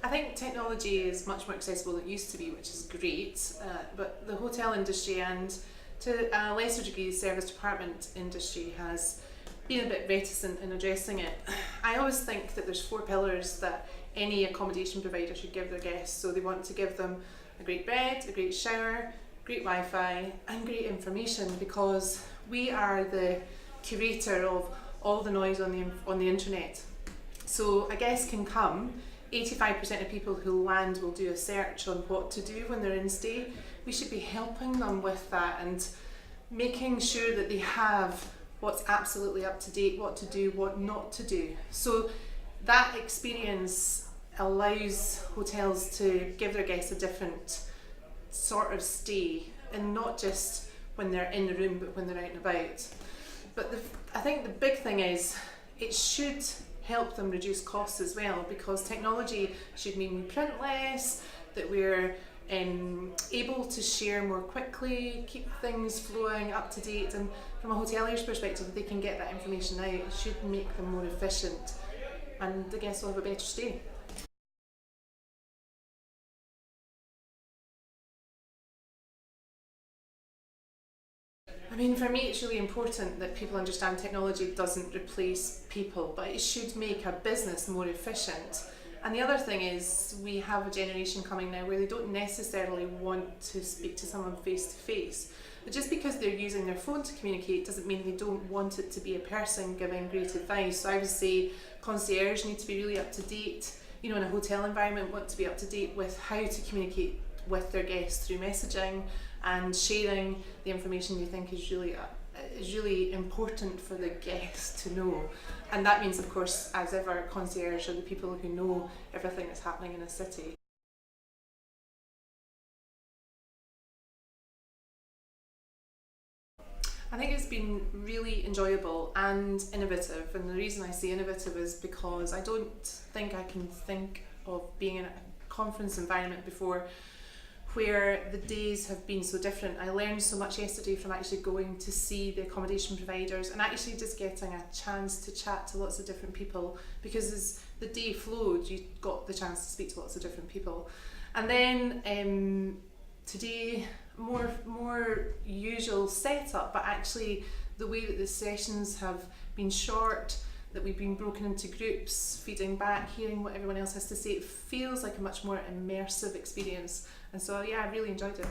I think technology is much more accessible than it used to be, which is great, but the hotel industry and to a lesser degree the service department industry has been a bit reticent in addressing it. I always think that there's 4 pillars that any accommodation provider should give their guests. So they want to give them a great bed, a great shower, great Wi-Fi and great information, because we are the curator of all the noise on the internet. So a guest can come, 85% of people who land will do a search on what to do when they're in stay. We should be helping them with that and making sure that they have what's absolutely up to date, what to do, what not to do. So that experience allows hotels to give their guests a different sort of stay, and not just when they're in the room but when they're out and about. But I think the big thing is it should help them reduce costs as well, because technology should mean we print less, that we're able to share more quickly, keep things flowing up to date, and from a hotelier's perspective, if they can get that information out, it should make them more efficient and the guests will have a better stay. I mean, for me it's really important that people understand technology doesn't replace people, but it should make a business more efficient. And the other thing is, we have a generation coming now where they don't necessarily want to speak to someone face to face. But just because they're using their phone to communicate doesn't mean they don't want it to be a person giving great advice. So I would say concierge need to be really up to date, in a hotel environment, want to be up to date with how to communicate with their guests through messaging and sharing the information you think is really important for the guests to know. And that means, of course, as ever, concierge are the people who know everything that's happening in a city. I think it's been really enjoyable and innovative, and the reason I say innovative is because I don't think I can think of being in a conference environment before where the days have been so different. I learned so much yesterday from actually going to see the accommodation providers and actually just getting a chance to chat to lots of different people, because as the day flowed you got the chance to speak to lots of different people. And then today, more usual setup, but actually the way that the sessions have been short, that we've been broken into groups, feeding back, hearing what everyone else has to say, it feels like a much more immersive experience. And so yeah, I really enjoyed it.